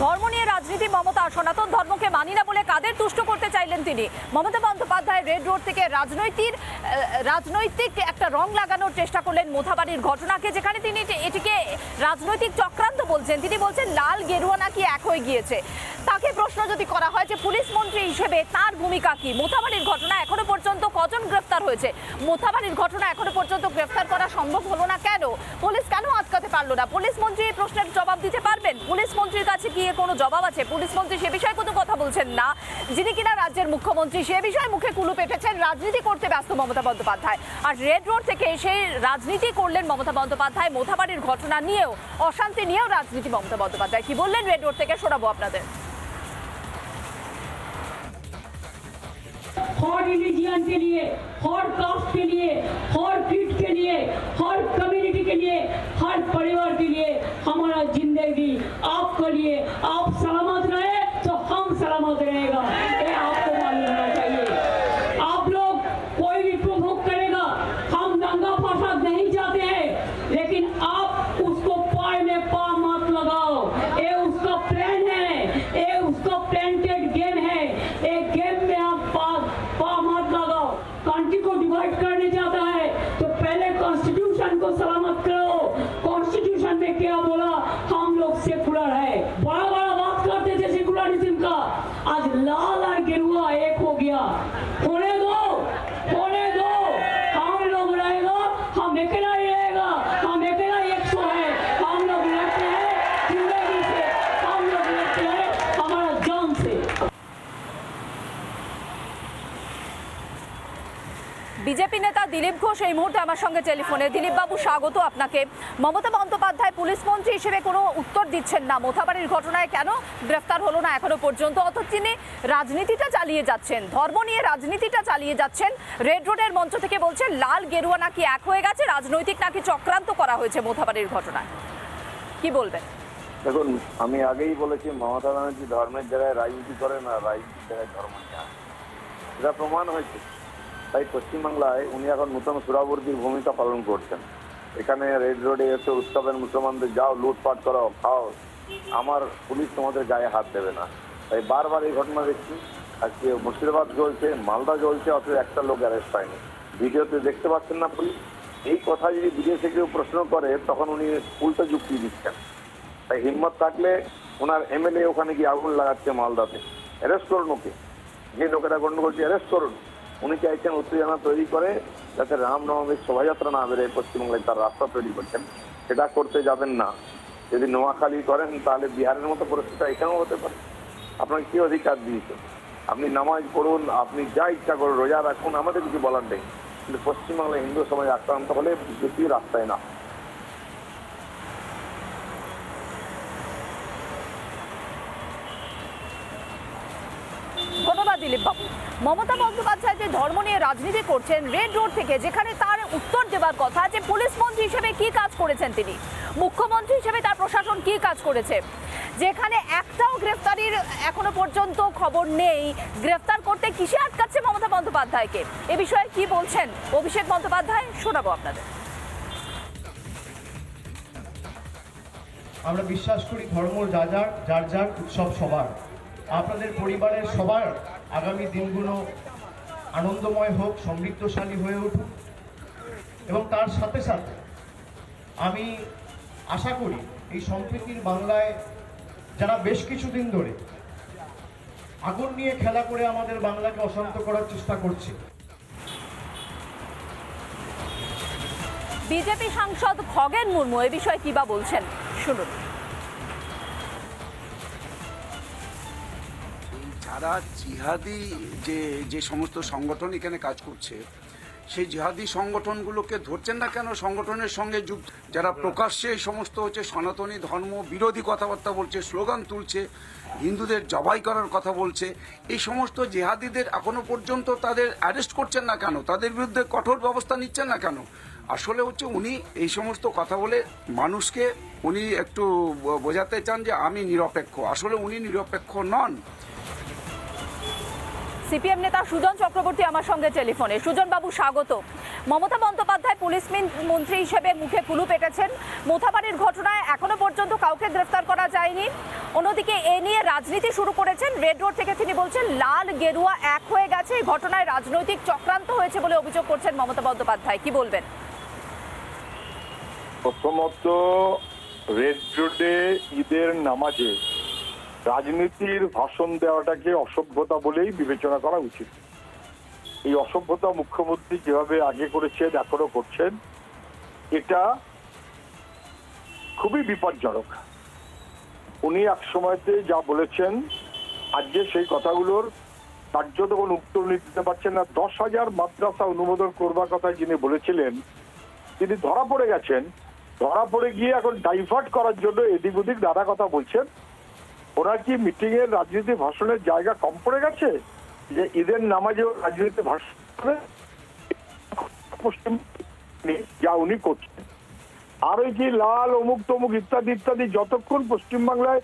ধর্ম নিয়ে রাজনীতি মমতা সনাতন ধর্মকে মানি না বলে কাদের তুষ্ট করতে চাইলেন তিনি? মমতা বন্দ্যোপাধ্যায় রেড রোড থেকে রাজনৈতিক একটা রং লাগানোর চেষ্টা করলেন মোথাবাড়ির ঘটনাকে, যেখানে তিনি এটিকে রাজনৈতিক চক্রান্ত বলছেন। তিনি বলছেন লাল গেরুয়া নাকি এক হয়ে গিয়েছে। তাকে প্রশ্ন যদি করা হয় যে পুলিশ মন্ত্রী হিসেবে তার ভূমিকা কি, মোথাবাড়ির ঘটনা এখনো পর্যন্ত কজন গ্রেফতার হয়েছে, মোথাবাড়ির ঘটনা এখনো পর্যন্ত গ্রেফতার করা সম্ভব হলো না কেন, পুলিশ কেন আটকাতে পারলো না? পুলিশ মন্ত্রী এই প্রশ্নের জবাব দিতে পারবেন? পুলিশ মন্ত্রীর কাছে কি কোনো জবাব আছে? পুলিশ মন্ত্রী সে বিষয়ে কোনো কথা বলছেন না। যিনি কিনা রাজ্যের মুখ্যমন্ত্রী, সে বিষয়ে মুখে কুলু পেটেছেন, রাজনীতি করতে ব্যস্ত মমতা বন্দ্যোপাধ্যায়। আর রেড রোড থেকে সেই রাজনীতি করলেন মমতা বন্দ্যোপাধ্যায়। মোথাবাড়ির ঘটনা নিয়েও, অশান্তি নিয়েও রাজনীতি মমতা বন্দ্যোপাধ্যায়। কি বললেন রেড রোড থেকে শোনাবো আপনাদের। हर रिलीजियन के लिए, हर कास्ट के लिए, हर क्रीड के लिए, हर कम्युनिटी के लिए, हर परिवार के लिए हमारा जिंदगी आपके लिए, आप सलामत रहे तो हम सलामत रहेगा, ये आपको मालूम होना चाहिए। आप लोग कोई भी प्रोवोक करेगा, हम दंगा फसाद नहीं चाहते हैं, लेकिन आप उसको पाए में पा मत लगाओ। ये उसका प्लान है, ये उसका प्लांटेड गेम है। एक गेम में आप पा मत लगाओ। कंट्री को डिवाइड करने जाता है तो पहले कॉन्स्टिट्यूशन को सलामत करो। कॉन्स्टिट्यूशन में क्या बोला? हम लोग सेकुलर है। बड़ा बड़ा बात करते थे सेकुलरिज्म का, आज लाल और गेरुआ एक हो गया। होने दो, होने दो। हम लोग रहेगा, हम अकेला ही रहेगा, हम अकेला 100 है। हम लोग लड़ते हैं जिंदगी से, हम लोग लड़ते हैं हमारा जान से। বিজেপি নেতা দিলীপ ঘোষ এই মুহূর্তে আমার সঙ্গে টেলিফোনে। দিলীপ বাবু, স্বাগত আপনাকে। মমতা বন্দ্যোপাধ্যায় পুলিশ মন্ত্রী হিসেবে কোনো উত্তর দিচ্ছেন না। মোথাবাড়ির ঘটনায় কেন গ্রেফতার হলো না এখনো পর্যন্ত, অথচ তিনি রাজনীতিটা চালিয়ে যাচ্ছেন, ধর্ম নিয়ে রাজনীতিটা চালিয়ে যাচ্ছেন। রেড রোডের মঞ্চ থেকে বলছেন লাল গেরুয়া নাকি এক হয়ে গেছে, রাজনৈতিক নাকি চক্রান্ত করা হয়েছে মোথাবাড়ির ঘটনায়। কি বলবেন? দেখুন, আমি আগেই বলেছি মমতা ব্যানার্জি ধর্মের জায়গায় রাজনীতি করে না, রাজনীতির জায়গায় ধর্ম নিয়ে আসে, এটা প্রমাণ হয়েছে। তাই পশ্চিমবাংলায় উনি এখন নূতন সুরাবর্তীর ভূমিকা পালন করছেন। এখানে রেড রোডে এসে উৎসবের মুসলমানদের যাও, লুটপাট করো, খাও, আমার পুলিশ তোমাদের গায়ে হাত দেবে না। তাই বারবার এই ঘটনা দেখছি। আজকে মুর্শিদাবাদ চলছে, মালদা চলছে, অথচ একটা লোক অ্যারেস্ট পায়নি। ভিডিওতে দেখতে পাচ্ছেন না পুলিশ। এই কথা যদি বিদেশে কেউ প্রশ্ন করে তখন উনি উল্টো যুক্তি দিচ্ছেন। তাই হিম্মত থাকলে ওনার এমএলএ ওখানে গিয়ে আগুন লাগাচ্ছে মালদাতে, অ্যারেস্ট করুন ওকে। যে লোকেরা গন্ডগোল করছে অ্যারেস্ট করুন। উনি চাইছেন উত্তেজনা তৈরি করে যাতে রামনবমীর শোভাযাত্রা না বেরোয় পশ্চিমবাংলায়, তার রাস্তা তৈরি করছেন। সেটা করতে যাবেন না। যদি নোয়াখালী করেন তাহলে বিহারের মতো পরিস্থিতি এখানেও হতে পারে। আপনাকে কি অধিকার দিয়েছে? আপনি নামাজ পড়ুন, আপনি যা ইচ্ছা করুন, রোজা রাখুন, আমাদের কিছু বলার নেই। কিন্তু পশ্চিমবাংলায় হিন্দু সমাজ আক্রান্ত হলে বিজেপি রাস্তায় না। ধন্যবাদ দিলীপ বাবু। মমতা বন্দ্যোপাধ্যায় যে ধর্ম নিয়ে রাজনীতি করছেন রেড রোড থেকে, যেখানে তার উত্তর দেওয়ার কথা যে পুলিশ মন্ত্রী হিসেবে কি কাজ করেছেন তিনি, মুখ্যমন্ত্রী হিসেবে তার প্রশাসন কি কাজ করেছে, যেখানে একটাও গ্রেফতারির এখনো পর্যন্ত খবর নেই, গ্রেফতার করতে কিসে আটকাচ্ছে মমতা বন্দ্যোপাধ্যায়কে, এ বিষয়ে কি বলছেন অভিষেক বন্দ্যোপাধ্যায়, শোনাবো আপনাদের। আমরা বিশ্বাস করি ধর্ম যার যার উৎসব সবার। আপনাদের পরিবারের সবার আগামী দিনগুলো আনন্দময় হোক, সমৃদ্ধশালী হয়ে উঠুক। এবং তার সাথে সাথে আমি আশা করি এই সম্প্রীতির বাংলায় যারা বেশ কিছুদিন ধরে আগুন নিয়ে খেলা করে আমাদের বাংলাকে অশান্ত করার চেষ্টা করছে। বিজেপি সাংসদ খগেন মুর্মু এ বিষয়ে কি বা বলছেন, শুনুন। যারা জিহাদি যে সমস্ত সংগঠন এখানে কাজ করছে, সেই জিহাদি সংগঠনগুলোকে ধরছেন না কেন? সংগঠনের সঙ্গে যুক্ত যারা প্রকাশ্যে এই সমস্ত সনাতনী ধর্ম বিরোধী কথাবার্তা বলছে, স্লোগান তুলছে, হিন্দুদের জবাই করার কথা বলছে, এই সমস্ত জিহাদিদের এখনো পর্যন্ত তাদের অ্যারেস্ট করছেন না কেন? তাদের বিরুদ্ধে কঠোর ব্যবস্থা নিচ্ছেন না কেন? আসলে উনি এই সমস্ত কথা বলে মানুষকে উনি একটু বোঝাতে চান যে আমি নিরপেক্ষ। আসলে উনি নিরপেক্ষ নন। সিপিএম নেতা সুজন চক্রবর্তী আমার সঙ্গে টেলিফোনে। সুজন বাবু, স্বাগত। মমতা বন্দ্যোপাধ্যায় পুলিশ মন্ত্রী হিসেবে মুখে কুলু পেটেছেন। মোথাবাড়ির ঘটনায় এখনো পর্যন্ত কাউকে গ্রেফতার করা যায়নি। অন্যদিকে এ নিয়ে রাজনীতি শুরু করেছেন। রেড রোড থেকে তিনি বলছেন লাল গেরুয়া এক হয়ে গেছে, এই ঘটনায় রাজনৈতিক চক্রান্ত হয়েছে বলে অভিযোগ করছেন মমতা বন্দ্যোপাধ্যায়। কি বলবেন? প্রথমত, রেড রোডে ঈদের নামাজে রাজনীতির ভাষণ দেওয়াটাকে অসভ্যতা বলেই বিবেচনা করা উচিত। এই অসভ্যতা মুখ্যমন্ত্রী যেভাবে আগে করেছেন এখনো করছেন, এটা খুবই বিপজ্জনক। উনি এক সময়তে যা বলেছেন আজকে সেই কথাগুলোর কার্যত কোনো উত্তর দিতে পারছেন না। 10,000 মাদ্রাসা অনুমোদন করবার কথা যিনি বলেছিলেন তিনি ধরা পড়ে গেছেন। ধরা পড়ে গিয়ে এখন ডাইভার্ট করার জন্য এদিক ওদিক নানা কথা বলছেন। ওরা কি মিটিং এর রাজনীতি ভাষণের জায়গা কম পড়ে গেছে যে ঈদের নামাজে রাজনীতি ভাষণ যা উনি করছেন? আর ওই যে লাল অমুক তমুক ইত্যাদি ইত্যাদি, যতক্ষণ পশ্চিমবাংলায়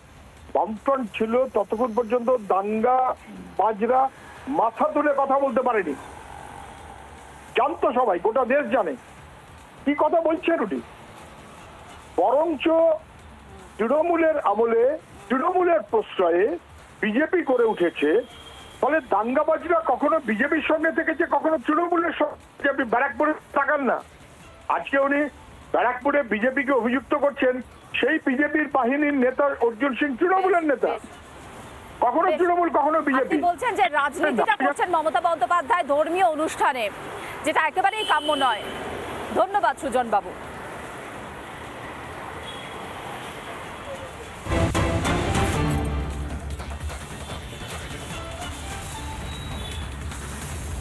বামফ্রন্ট ছিল ততক্ষণ পর্যন্ত দাঙ্গা বাজরা মাথা তুলে কথা বলতে পারেনি। জানতো সবাই, গোটা দেশ জানে কি কথা বলছেন উনি। বরঞ্চ তৃণমূলের আমলে, তৃণমূলের প্রশ্রয়ে বিজেপি করে উঠেছে। ফলে দাঙ্গাবাজরা কখনো বিজেপির সঙ্গে থেকেছে, কখনো তৃণমূলের সঙ্গে। আপনি ব্যারাকপুরে তাকান না, আজকে উনি ব্যারাকপুরে বিজেপিকে অভিযুক্ত করছেন। সেই বিজেপির বাহিনীর নেতা অর্জুন সিং তৃণমূলের নেতা, কখনো তৃণমূল কখনো বিজেপি। বলছেন যে রাজনীতিটা করছেন মমতা বন্দ্যোপাধ্যায় ধর্মীয় অনুষ্ঠানে, যেটা একেবারেই কাম্য নয়। ধন্যবাদ সুজন বাবু।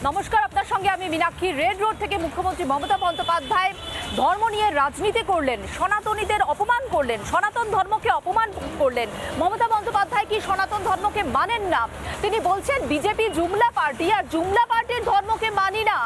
নমস্কার, আপনার সঙ্গে আমি মীনাক্ষী। রেড রোড থেকে মুখ্যমন্ত্রী মমতা বন্দ্যোপাধ্যায় ধর্ম নিয়ে রাজনীতি করলেন, সনাতনীদের অপমান করলেন, সনাতন ধর্মকে অপমান করলেন। মমতা বন্দ্যোপাধ্যায় কি সনাতন ধর্মকে মানেন না? তিনি বলছেন বিজেপি জুমলা পার্টি, আর জুমলা পার্টির ধর্মকে মানি না।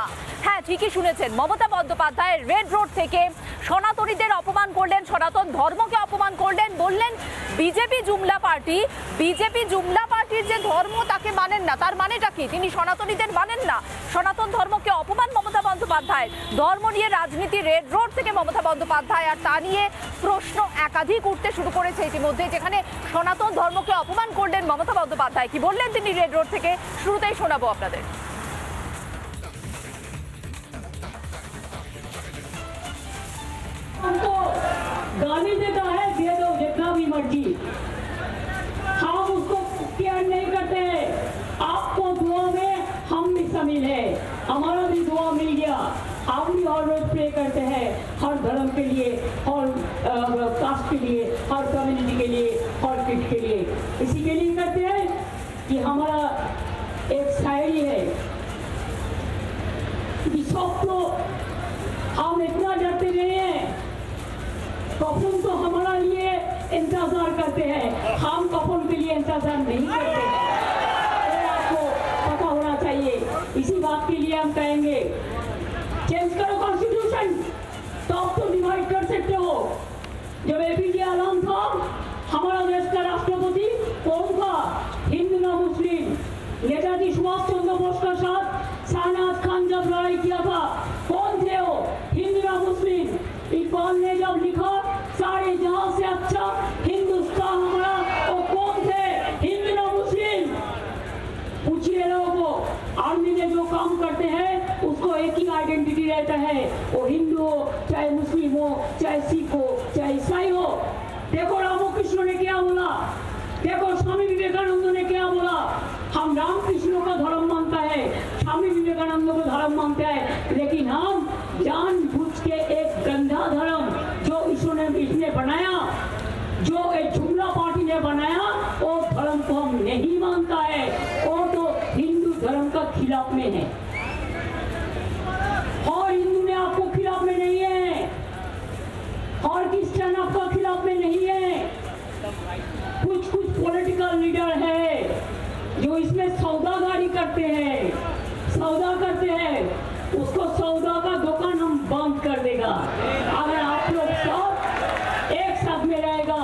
হ্যাঁ, ঠিকই শুনেছেন, মমতা বন্দ্যোপাধ্যায় রেড রোড থেকে সনাতনীদের অপমান করলেন, সনাতন ধর্মকে অপমান করলেন। বললেন বিজেপি জুমলা পার্টি, বিজেপি জুমলা পার্টির যে ধর্ম তাকে মানেন না। তার মানেটা কি? তিনি সনাতনীদের মানেন না, সনাতন ধর্মকে অপমান মমতা বন্দ্যোপাধ্যায়। ধর্ম নিয়ে রাজনীতি রেড রোড থেকে মমতা বন্দ্যোপাধ্যায়, আর তা নিয়ে প্রশ্ন একাধিক উঠতে শুরু করেছে ইতিমধ্যে, যেখানে সনাতন ধর্মকে অপমান করলেন মমতা বন্দ্যোপাধ্যায়। কি বললেন তিনি রেড রোড থেকে, শুরুতেই শোনাবো আপনাদের। हमको गाली देता है, दे दो जितना भी मर्जी, हम उसको केयर नहीं करते हैं। आपको दुआ में हम भी शामिल है, हमारा भी दुआ मिल गया। हम भी हर रोज प्रे करते हैं, हर धर्म के लिए, हर कास्ट के लिए, हर कम्युनिटी के लिए, हर किट के लिए। इसी के लिए करते हैं कि हमारा एक शायरी है कि सब तो हम इतना डरते नहीं हैं, कफन तो हमारा लिए इंतजार करते हैं, हम कफन के लिए इंतजार नहीं करते हैं। आपको पता होना चाहिए। इसी बात के लिए हम कहेंगे चेंज करो कॉन्स्टिट्यूशन, तो आप तो डिवाइड कर सकते हो। जब एपीजे आलम था हमारा देश का राष्ट्रपति, कौन था? हिंदू ना मुस्लिम। नेताजी सुभाष चंद्र बोस का साथ शाहनवाज खान जब लड़ाई किया था, कौन थे वो? हिंदू ना मुस्लिम। इकबाल ने जब लिखा सारे जहां से अच्छा हिंदुस्तान हमारा, वो कौन थे? हिंदू ना मुस्लिम। पूछिए लोगों को, आर्मी में जो काम करते हैं उसको एक ही आइडेंटिटी रहता है, वो हिंदू हो, चाहे मुस्लिम हो, चाहे सिख हो, चाहे ईसाई हो। देखो रामकृष्ण ने क्या बोला, देखो स्वामी विवेकानंद ने क्या बोला। हम रामकृष्ण का धर्म मानता है, स्वामी विवेकानंद को धर्म मानता है, लेकिन हम जानबूझ के एक गंदा धर्म जो इसने बनाया, जो एक जुमला पार्टी ने बनाया, वो धर्म को हम नहीं मानता है। वो तो हिंदू धर्म का खिलाफ में है, और हिंदू ने आपको खिलाफ में नहीं है, और क्रिश्चियन आपका खिलाफ में नहीं है। कुछ कुछ पॉलिटिकल लीडर है जो इसमें सौदागारी करते हैं, सौदा करते हैं, उसको सौदा का दुकान हम बंद कर देगा अगर आप लोग सब एक साथ में रहेगा।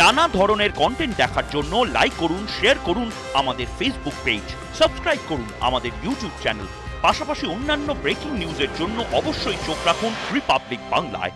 নানা ধরনের কন্টেন্ট দেখার জন্য লাইক করুন, শেয়ার করুন আমাদের ফেসবুক পেজ, সাবস্ক্রাইব করুন আমাদের ইউটিউব চ্যানেল। পাশাপাশি অন্যান্য ব্রেকিং নিউজের জন্য অবশ্যই চোখ রাখুন রিপাবলিক বাংলায়।